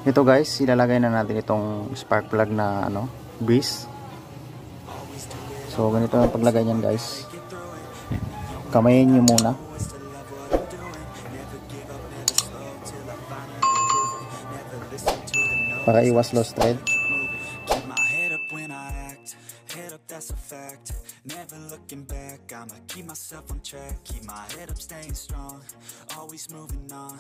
Ito guys, ilalagay na natin itong spark plug na Brisk. So ganito ang paglagay niyan guys. Kamayin nyo muna. Para iwas lost thread. Never looking back, I'ma keep myself on track, keep my head up staying strong, always moving on,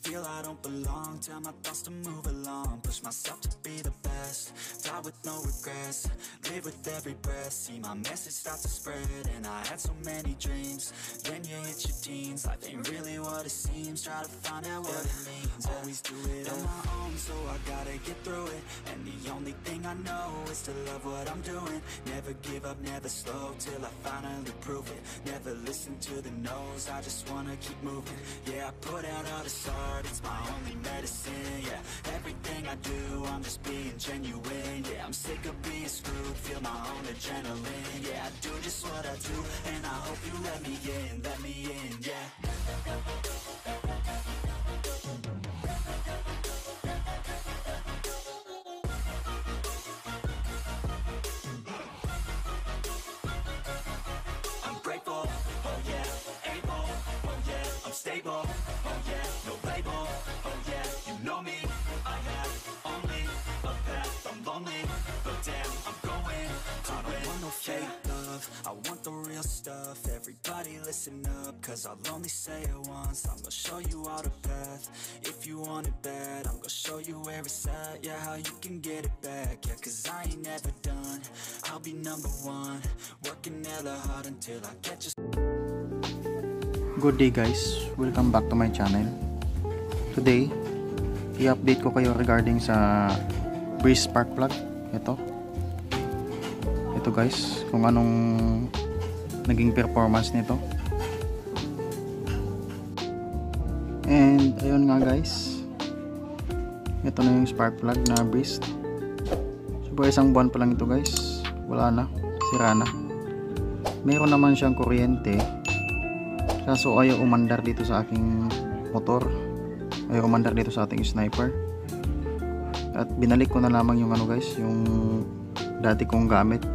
feel I don't belong, tell my thoughts to move along, push myself to be the best, die with no regrets, live with every breath, see my message start to spread, and I had so many dreams, then you hit your teens, life ain't really what it seems, try to find out what it means, always do it on my own, so I gotta get through it, and the only thing I know is to love what I'm doing, never give up, never slow, till I finally prove it. Never listen to the no's, I just wanna keep moving. Yeah, I put out all this art, it's my only medicine. Yeah, everything I do, I'm just being genuine. Yeah, I'm sick of being screwed, feel my own adrenaline. Yeah, I do just what I do, and I hope you let me in, yeah. Stable, oh yeah, no label, oh yeah, you know me, I have only a path, I'm lonely, but damn, I'm going to I don't want no fake love, I want the real stuff, everybody listen up, cause I'll only say it once, I'm gonna show you all the path, if you want it bad, I'm gonna show you where it's at, yeah, how you can get it back, yeah, cause I ain't never done, I'll be number one, working hella hard until I get just. Good day guys, welcome back to my channel. Today, i-update ko kayo regarding sa Brisk Sparkplug. Ito guys, kung anong naging performance nito. And ayun nga guys, ito na yung spark plug na Brisk. So isang buwan pa lang ito guys, wala na, sira na. Meron naman siyang kuryente, kaso ayaw umandar dito sa aking motor, ayaw umandar dito sa ating sniper. At binalik ko na lamang yung guys, yung dati kong gamit,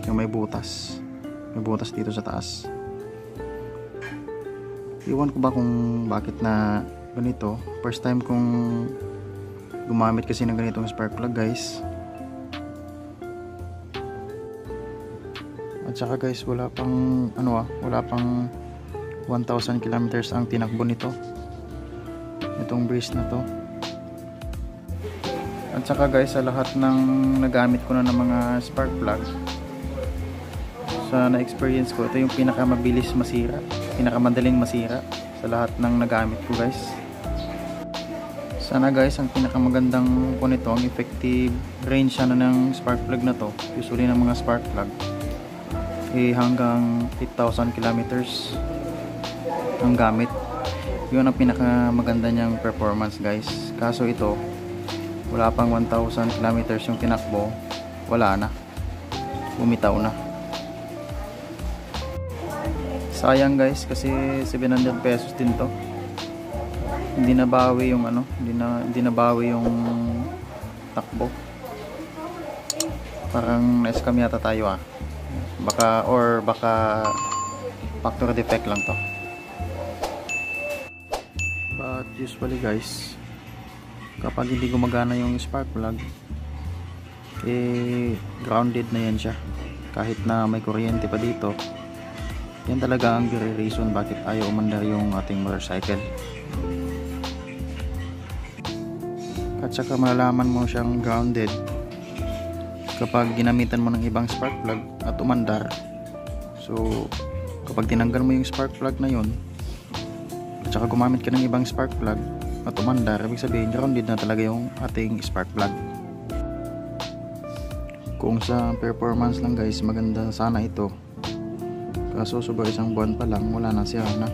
yung may butas dito sa taas. Iwan ko ba kung bakit na ganito. First time kong gumamit kasi ng ganitong spark plug guys. At saka guys, wala pang 1,000 kilometers ang tinakbo nito, itong Brisk na to. At saka guys, sa lahat ng nagamit ko na ng mga spark plug, sa na-experience ko, ito yung pinakamabilis masira, pinakamadaling masira sa lahat ng nagamit ko guys. Sana guys, ang pinakamagandang po nito, ang effective range ng spark plug na to, usually ng mga spark plug, hanggang 8,000 kilometers ang gamit. Yun ang pinakamaganda niyang performance guys. Kaso ito, wala pang 1,000 kilometers yung tinakbo, wala na, bumitaw na. Sayang guys, kasi 700 pesos din to. Hindi nabawi yung hindi nabawi yung takbo. Parang na-scam yata tayo baka factory defect lang to. But usually guys, kapag hindi gumagana yung spark plug, grounded na yan siya. Kahit na may kuryente pa dito, yan talaga ang very reason bakit ayaw umandar yung ating motorcycle. At saka malalaman mo siyang grounded kapag ginamitan mo ng ibang spark plug at umandar. So kapag tinanggal mo yung spark plug na yun, at saka gumamit ka ng ibang spark plug at umandar, ibig sabihin grounded na talaga yung ating spark plug. Kung sa performance lang guys, maganda sana ito, kaso sobrang isang buwan pa lang, wala na siya na.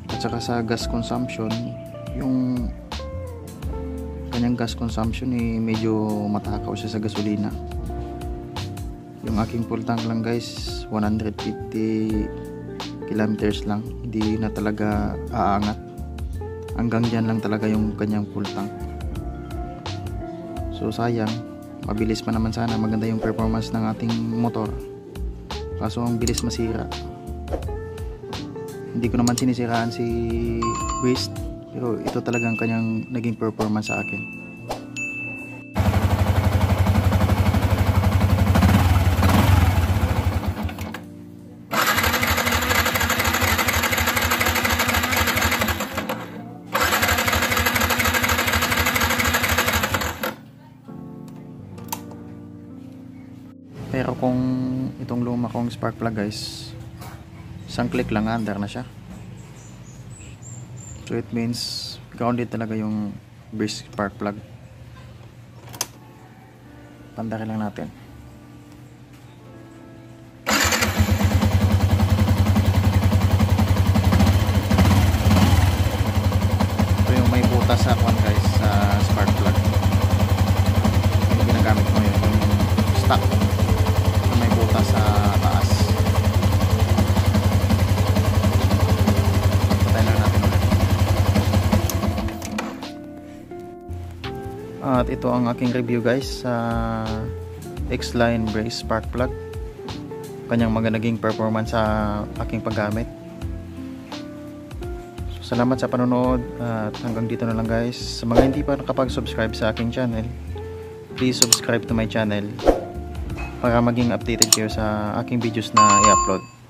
At saka sa gas consumption, yung kanyang gas consumption medyo matakaw siya sa gasolina. Yung aking full tank lang guys, 150 kilometers lang, hindi na talaga aangat. hanggang dyan lang talaga yung kanyang full tank. So sayang, mabilis pa naman sana, maganda yung performance ng ating motor, kaso ang bilis masira. Hindi ko naman sinisiraan si Brisk, pero ito talagang kanyang naging performance sa akin. Pero kung itong luma kong spark plug guys, isang click lang under na siya. So it means grounded talaga yung Brisk spark plug. Pandarin lang natin. Ito yung may butas sa kwan guys, sa spark plug. Yung ginagamit mo yun, yung stock may butas sa taas. Patayin lang natin ulit. At ito ang aking review guys sa X-Line Brisk Sparkplug, kanyang magandang performance sa aking paggamit. So, salamat sa panonood at hanggang dito na lang guys. Sa mga hindi pa nakapag-subscribe sa aking channel, please subscribe to my channel para maging updated kayo sa aking videos na i-upload.